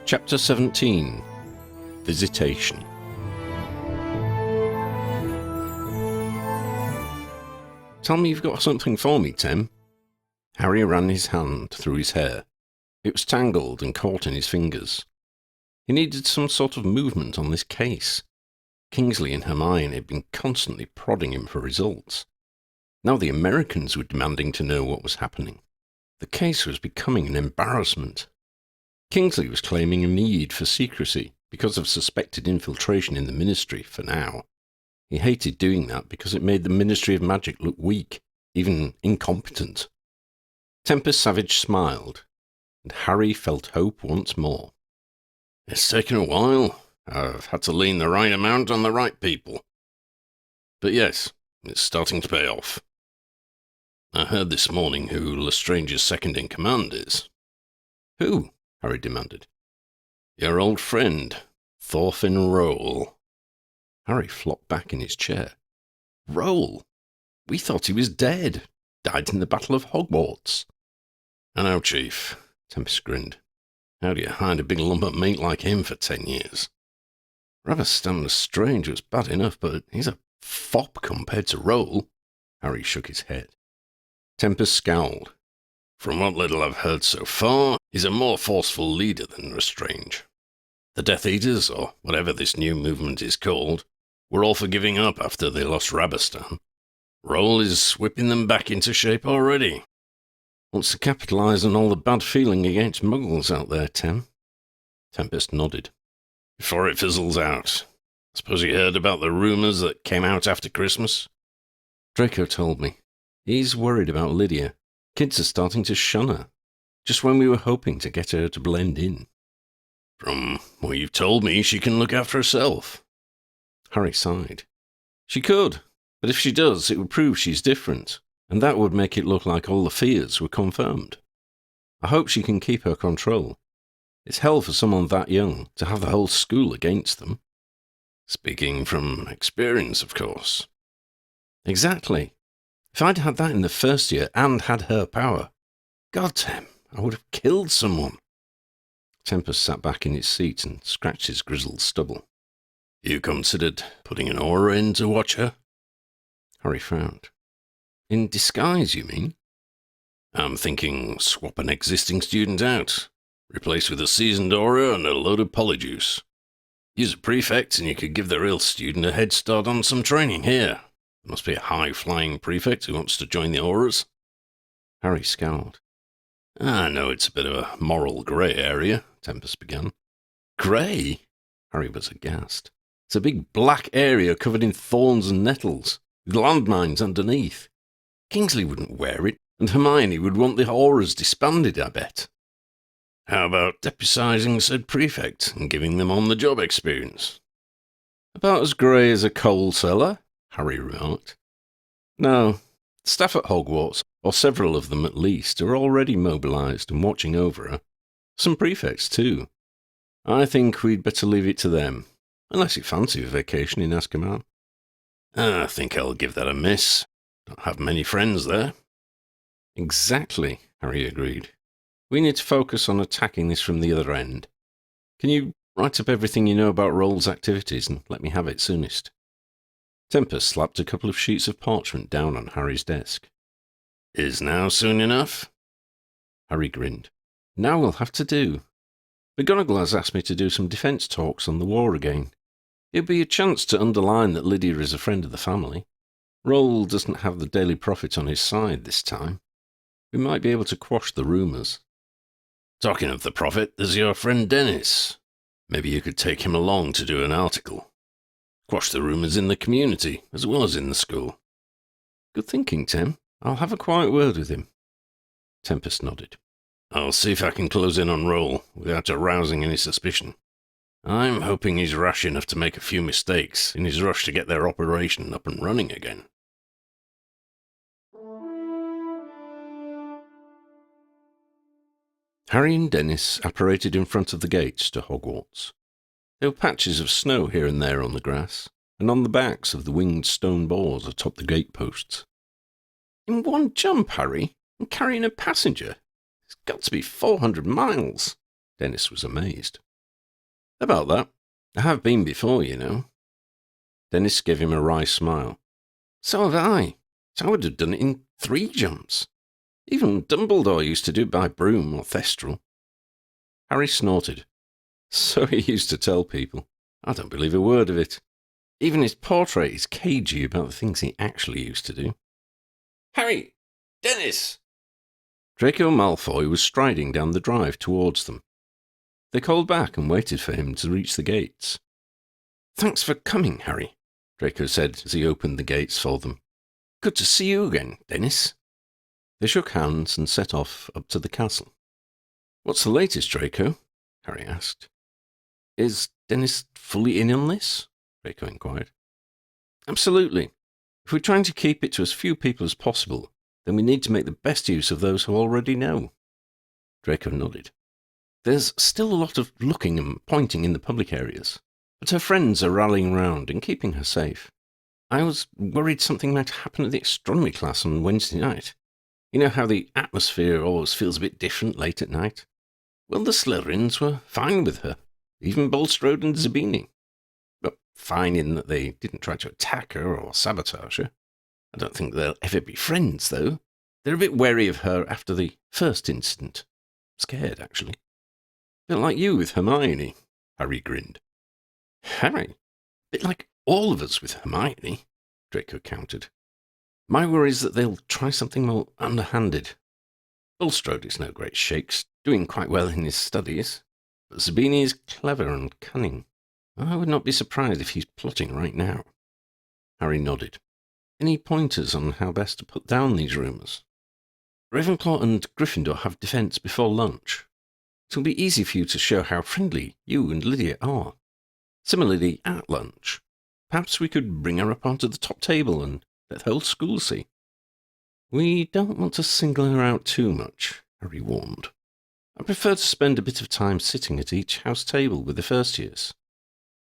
Chapter 17 Visitation. Tell me you've got something for me, Tim. Harry ran his hand through his hair. It was tangled and caught in his fingers. He needed some sort of movement on this case. Kingsley and Hermione had been constantly prodding him for results. Now the Americans were demanding to know what was happening. The case was becoming an embarrassment. Kingsley was claiming a need for secrecy because of suspected infiltration in the Ministry for now. He hated doing that because it made the Ministry of Magic look weak, even incompetent. Tempest Savage smiled, and Harry felt hope once more. It's taken a while. I've had to lean the right amount on the right people. But yes, it's starting to pay off. I heard this morning who Lestrange's second-in-command is. Who? Harry demanded. Your old friend, Thorfinn Roll. Harry flopped back in his chair. Roll? We thought he was dead. Died in the Battle of Hogwarts. I know, Chief, Tempest grinned. How do you hide a big lump of meat like him for 10 years? Rabastan Lestrange was bad enough, but he's a fop compared to Roll. Harry shook his head. Tempest scowled. From what little I've heard so far, he's a more forceful leader than Lestrange. The Death Eaters, or whatever this new movement is called, were all for giving up after they lost Rabastan. Roll is whipping them back into shape already. Wants to capitalise on all the bad feeling against Muggles out there, Tim. Tempest nodded. Before it fizzles out. I suppose you heard about the rumours that came out after Christmas? Draco told me. He's worried about Lydia. Kids are starting to shun her, just when we were hoping to get her to blend in. From what you've told me, she can look after herself. Harry sighed. She could, but if she does, it would prove she's different, and that would make it look like all the fears were confirmed. I hope she can keep her control. It's hell for someone that young to have the whole school against them. Speaking from experience, of course. Exactly. If I'd had that in the first year and had her power, God, Tim, I would have killed someone. Tempest sat back in his seat and scratched his grizzled stubble. You considered putting an aura in to watch her? Harry frowned. In disguise, you mean? I'm thinking swap an existing student out. Replace with a seasoned aura and a load of polyjuice. Use a prefect and you could give the real student a head start on some training here. There must be a high-flying prefect who wants to join the auras. Harry scowled. I know it's a bit of a moral grey area, Tempest began. Grey? Harry was aghast. It's a big black area covered in thorns and nettles, with landmines underneath. Kingsley wouldn't wear it, and Hermione would want the auras disbanded, I bet. How about depucising said prefect and giving them on-the-job experience? About as grey as a coal cellar, Harry remarked. No, staff at Hogwarts, or several of them at least, are already mobilised and watching over her. Some prefects too. I think we'd better leave it to them, unless you fancy a vacation in Azkaban. I think I'll give that a miss. Don't have many friends there. Exactly, Harry agreed. We need to focus on attacking this from the other end. Can you write up everything you know about Roll's activities and let me have it soonest? Tempest slapped a couple of sheets of parchment down on Harry's desk. Is now soon enough? Harry grinned. Now we'll have to do. McGonagall has asked me to do some defence talks on the war again. It'll be a chance to underline that Lydia is a friend of the family. Roll doesn't have the Daily Prophet on his side this time. We might be able to quash the rumours. Talking of the Prophet, there's your friend Dennis. Maybe you could take him along to do an article. Quash the rumours in the community, as well as in the school. Good thinking, Tim. I'll have a quiet word with him. Tempest nodded. I'll see if I can close in on Roll without arousing any suspicion. I'm hoping he's rash enough to make a few mistakes in his rush to get their operation up and running again. Harry and Dennis apparated in front of the gates to Hogwarts. There were patches of snow here and there on the grass, and on the backs of the winged stone boars atop the gateposts. In one jump, Harry, and carrying a passenger? It's got to be 400 miles. Dennis was amazed. About that. I have been before, you know. Dennis gave him a wry smile. So have I. So I would have done it in 3 jumps. Even Dumbledore used to do it by broom or thestral. Harry snorted. So he used to tell people. I don't believe a word of it. Even his portrait is cagey about the things he actually used to do. Harry! Dennis! Draco Malfoy was striding down the drive towards them. They called back and waited for him to reach the gates. Thanks for coming, Harry, Draco said as he opened the gates for them. Good to see you again, Dennis. They shook hands and set off up to the castle. What's the latest, Draco? Harry asked. Is Dennis fully in on this? Draco inquired. Absolutely. If we're trying to keep it to as few people as possible, then we need to make the best use of those who already know. Draco nodded. There's still a lot of looking and pointing in the public areas, but her friends are rallying round and keeping her safe. I was worried something might happen at the astronomy class on Wednesday night. You know how the atmosphere always feels a bit different late at night? Well, the Slytherins were fine with her, even Bulstrode and Zabini. But fine in that they didn't try to attack her or sabotage her. I don't think they'll ever be friends, though. They're a bit wary of her after the first incident. Scared, actually. A bit like you with Hermione, Harry grinned. Harry? A bit like all of us with Hermione, Draco countered. My worry is that they'll try something more underhanded. Bulstrode is no great shakes, doing quite well in his studies, but Zabini is clever and cunning. I would not be surprised if he's plotting right now. Harry nodded. Any pointers on how best to put down these rumours? Ravenclaw and Gryffindor have defence before lunch. It will be easy for you to show how friendly you and Lydia are. Similarly, at lunch, perhaps we could bring her up onto the top table and let the whole school see. We don't want to single her out too much, Harry warned. I prefer to spend a bit of time sitting at each house table with the first years.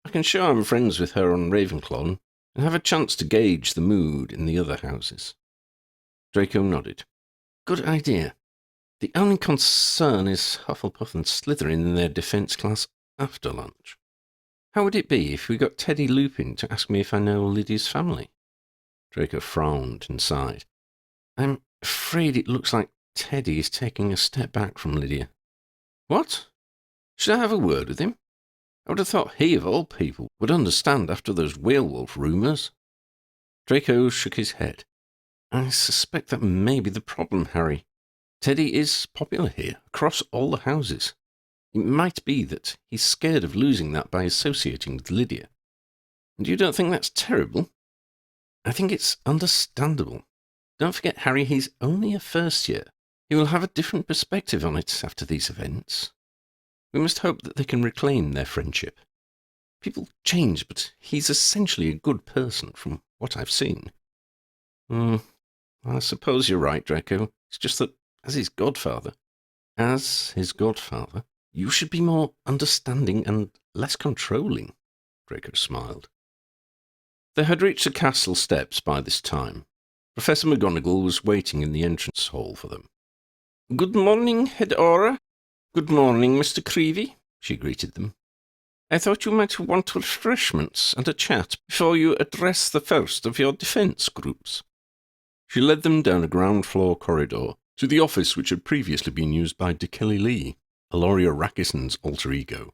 I can show I'm friends with her on Ravenclaw and have a chance to gauge the mood in the other houses. Draco nodded. Good idea. The only concern is Hufflepuff and Slytherin in their defence class after lunch. How would it be if we got Teddy Lupin to ask me if I know Lydia's family? Draco frowned and sighed. I'm afraid it looks like Teddy is taking a step back from Lydia. What? Should I have a word with him? I would have thought he, of all people, would understand after those werewolf rumours. Draco shook his head. I suspect that may be the problem, Harry. Teddy is popular here, across all the houses. It might be that he's scared of losing that by associating with Lydia. And you don't think that's terrible? I think it's understandable. Don't forget, Harry, he's only a first year. He will have a different perspective on it after these events. We must hope that they can reclaim their friendship. People change, but he's essentially a good person from what I've seen. I suppose you're right, Draco. It's just that, as his godfather, you should be more understanding and less controlling, Draco smiled. They had reached the castle steps by this time. Professor McGonagall was waiting in the entrance hall for them. Good morning, Head Aura. Good morning, Mr. Creevy, she greeted them. I thought you might want refreshments and a chat before you address the first of your defence groups. She led them down a ground-floor corridor to the office which had previously been used by Kelly Lee, Aloria Rackison's alter ego.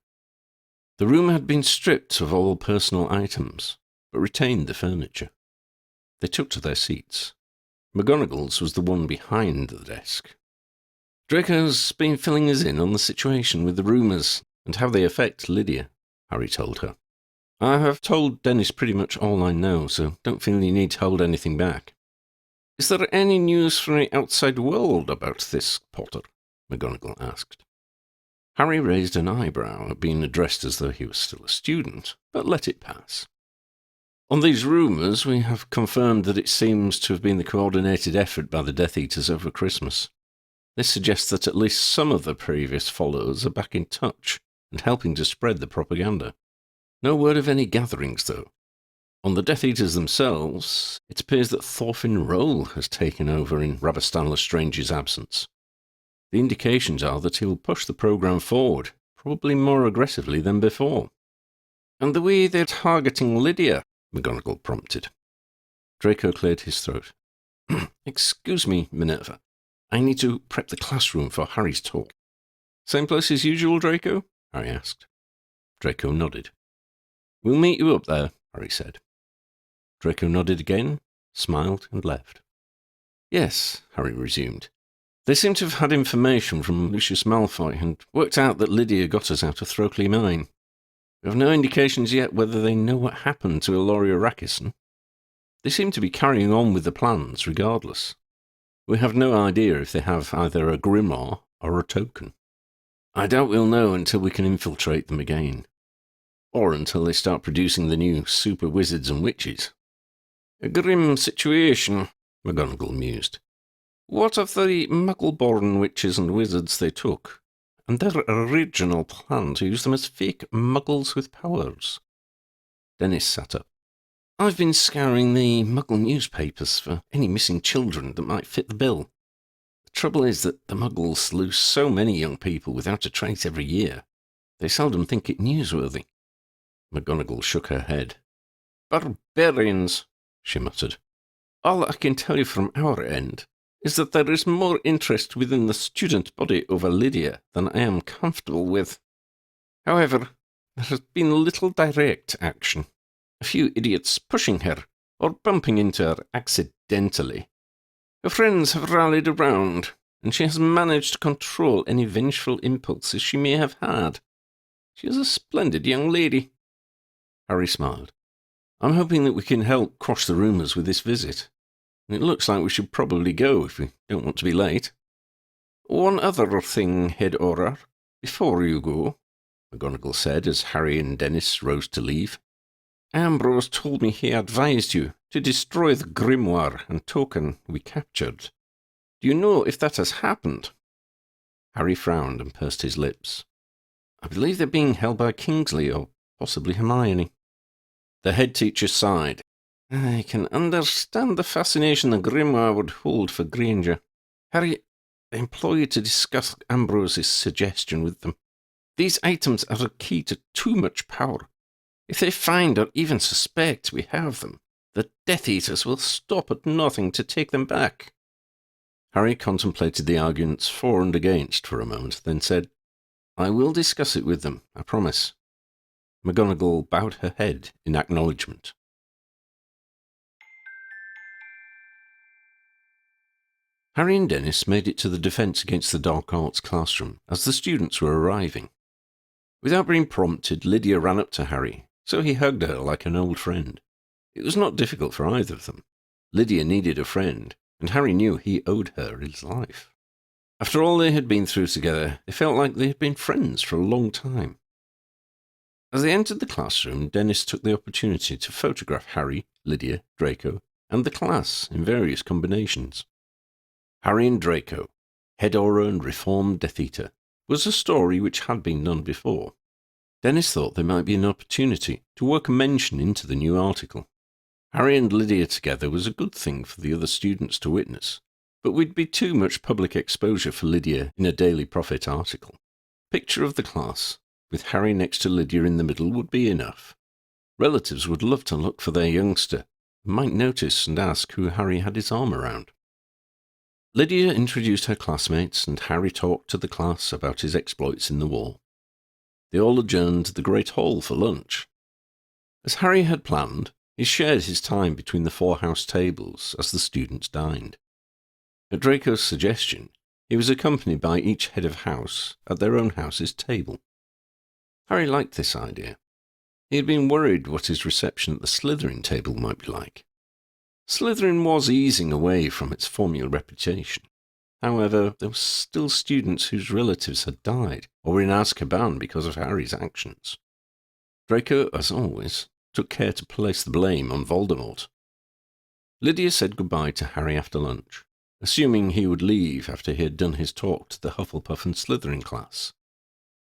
The room had been stripped of all personal items, but retained the furniture. They took to their seats. McGonagall's was the one behind the desk. Draco's been filling us in on the situation with the rumours and how they affect Lydia, Harry told her. I have told Dennis pretty much all I know, so don't feel you need to hold anything back. Is there any news from the outside world about this, Potter? McGonagall asked. Harry raised an eyebrow at being addressed as though he was still a student, but let it pass. On these rumours, we have confirmed that it seems to have been the coordinated effort by the Death Eaters over Christmas. This suggests that at least some of the previous followers are back in touch and helping to spread the propaganda. No word of any gatherings, though. On the Death Eaters themselves, it appears that Thorfinn Roll has taken over in Rabastan Lestrange's absence. The indications are that he will push the programme forward, probably more aggressively than before. And the way they're targeting Lydia, McGonagall prompted. Draco cleared his throat. Excuse me, Minerva. I need to prep the classroom for Harry's talk. Same place as usual, Draco? Harry asked. Draco nodded. We'll meet you up there, Harry said. Draco nodded again, smiled, and left. Yes, Harry resumed. They seem to have had information from Lucius Malfoy and worked out that Lydia got us out of Throckley Mine. We have no indications yet whether they know what happened to Eloria Rakison. They seem to be carrying on with the plans regardless. We have no idea if they have either a grimoire or a token. I doubt we'll know until we can infiltrate them again. Or until they start producing the new super wizards and witches. A grim situation, McGonagall mused. What of the Muggle-born witches and wizards they took, and their original plan to use them as fake Muggles with powers? Dennis sat up. I've been scouring the Muggle newspapers for any missing children that might fit the bill. The trouble is that the Muggles lose so many young people without a trace every year. They seldom think it newsworthy. McGonagall shook her head. Barbarians, she muttered. All I can tell you from our end is that there is more interest within the student body over Lydia than I am comfortable with. However, there has been little direct action. A few idiots pushing her, or bumping into her accidentally. Her friends have rallied around, and she has managed to control any vengeful impulses she may have had. She is a splendid young lady. Harry smiled. I'm hoping that we can help quash the rumours with this visit. It looks like we should probably go if we don't want to be late. One other thing, Head Auror, before you go, McGonagall said as Harry and Dennis rose to leave. Ambrose told me he advised you to destroy the grimoire and token we captured. Do you know if that has happened? Harry frowned and pursed his lips. I believe they're being held by Kingsley or possibly Hermione. The head teacher sighed. I can understand the fascination the grimoire would hold for Granger. Harry, I implore you to discuss Ambrose's suggestion with them. These items are a key to too much power. If they find or even suspect we have them, the Death Eaters will stop at nothing to take them back. Harry contemplated the arguments for and against for a moment, then said, I will discuss it with them, I promise. McGonagall bowed her head in acknowledgement. Harry and Dennis made it to the Defence Against the Dark Arts classroom as the students were arriving. Without being prompted, Lydia ran up to Harry, so he hugged her like an old friend. It was not difficult for either of them. Lydia needed a friend, and Harry knew he owed her his life. After all they had been through together, they felt like they had been friends for a long time. As they entered the classroom, Dennis took the opportunity to photograph Harry, Lydia, Draco, and the class in various combinations. Harry and Draco, Head Auror and Reformed Death Eater, was a story which had been done before. Dennis thought there might be an opportunity to work a mention into the new article. Harry and Lydia together was a good thing for the other students to witness, but would be too much public exposure for Lydia in a Daily Prophet article. Picture of the class, with Harry next to Lydia in the middle, would be enough. Relatives would love to look for their youngster, and might notice and ask who Harry had his arm around. Lydia introduced her classmates, and Harry talked to the class about his exploits in the war. They all adjourned to the Great Hall for lunch. As Harry had planned, he shared his time between the four house tables as the students dined. At Draco's suggestion, he was accompanied by each head of house at their own house's table. Harry liked this idea. He had been worried what his reception at the Slytherin table might be like. Slytherin was easing away from its former reputation. However, there were still students whose relatives had died or were in Azkaban because of Harry's actions. Draco, as always, took care to place the blame on Voldemort. Lydia said goodbye to Harry after lunch, assuming he would leave after he had done his talk to the Hufflepuff and Slytherin class.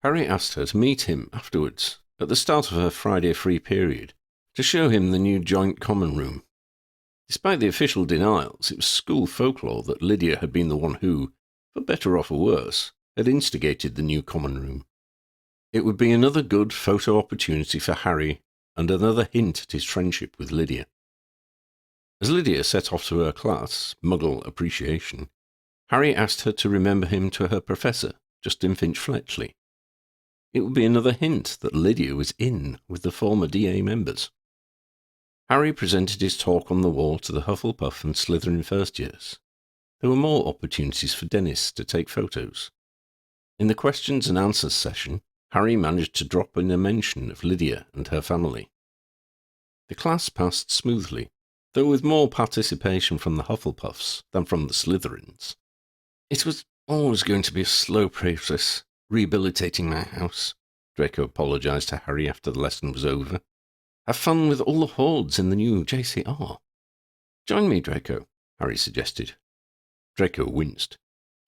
Harry asked her to meet him afterwards, at the start of her Friday free period, to show him the new joint common room. Despite the official denials, it was school folklore that Lydia had been the one who, for better or for worse, had instigated the new common room. It would be another good photo opportunity for Harry and another hint at his friendship with Lydia. As Lydia set off to her class, Muggle Appreciation, Harry asked her to remember him to her professor, Justin Finch-Fletchley. It would be another hint that Lydia was in with the former DA members. Harry presented his talk on the wall to the Hufflepuff and Slytherin first years. There were more opportunities for Dennis to take photos. In the questions and answers session, Harry managed to drop in a mention of Lydia and her family. The class passed smoothly, though with more participation from the Hufflepuffs than from the Slytherins. It was always going to be a slow process, rehabilitating my house, Draco apologised to Harry after the lesson was over. Have fun with all the hordes in the new JCR. Join me, Draco, Harry suggested. Draco winced.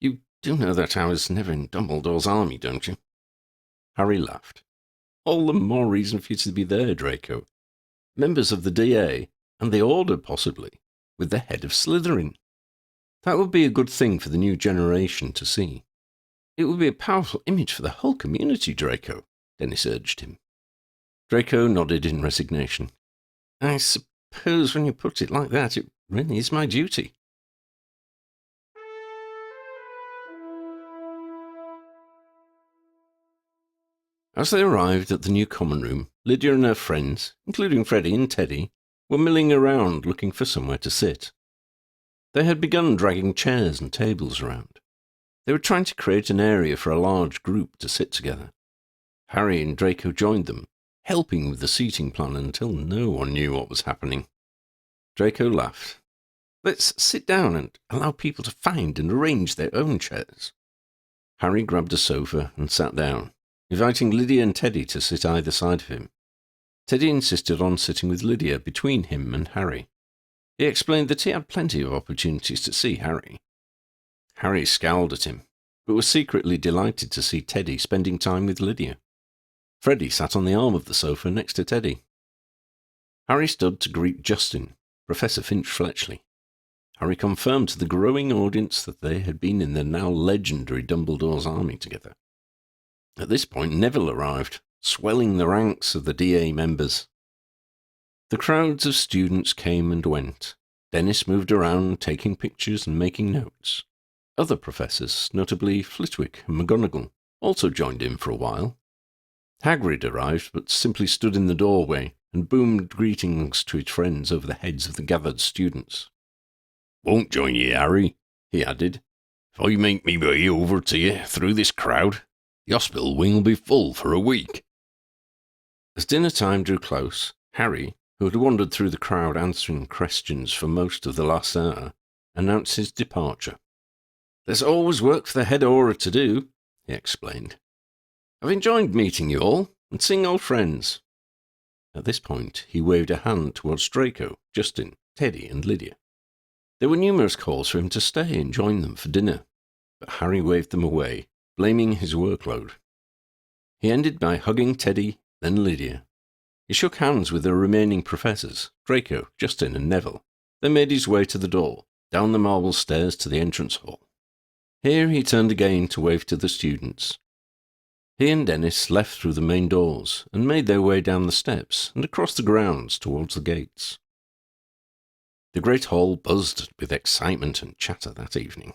You do know that I was never in Dumbledore's army, don't you? Harry laughed. All the more reason for you to be there, Draco. Members of the DA, and the Order possibly, with the head of Slytherin. That would be a good thing for the new generation to see. It would be a powerful image for the whole community, Draco, Dennis urged him. Draco nodded in resignation. I suppose when you put it like that, it really is my duty. As they arrived at the new common room, Lydia and her friends, including Freddie and Teddy, were milling around looking for somewhere to sit. They had begun dragging chairs and tables around. They were trying to create an area for a large group to sit together. Harry and Draco joined them, helping with the seating plan until no one knew what was happening. Draco laughed. Let's sit down and allow people to find and arrange their own chairs. Harry grabbed a sofa and sat down, inviting Lydia and Teddy to sit either side of him. Teddy insisted on sitting with Lydia between him and Harry. He explained that he had plenty of opportunities to see Harry. Harry scowled at him, but was secretly delighted to see Teddy spending time with Lydia. Freddie sat on the arm of the sofa next to Teddy. Harry stood to greet Justin, Professor Finch-Fletchley. Harry confirmed to the growing audience that they had been in the now legendary Dumbledore's army together. At this point, Neville arrived, swelling the ranks of the DA members. The crowds of students came and went. Dennis moved around, taking pictures and making notes. Other professors, notably Flitwick and McGonagall, also joined in for a while. Hagrid arrived, but simply stood in the doorway and boomed greetings to his friends over the heads of the gathered students. Won't join you, Harry, he added. If I make me way over to you through this crowd, the hospital wing will be full for a week. As dinner time drew close, Harry, who had wandered through the crowd answering questions for most of the last hour, announced his departure. There's always work for the head Auror to do, he explained. I've enjoyed meeting you all and seeing old friends. At this point, he waved a hand towards Draco, Justin, Teddy, and Lydia. There were numerous calls for him to stay and join them for dinner, but Harry waved them away, blaming his workload. He ended by hugging Teddy, then Lydia. He shook hands with the remaining professors, Draco, Justin, and Neville, then made his way to the door, down the marble stairs to the entrance hall. Here he turned again to wave to the students. He and Dennis left through the main doors and made their way down the steps and across the grounds towards the gates. The great hall buzzed with excitement and chatter that evening.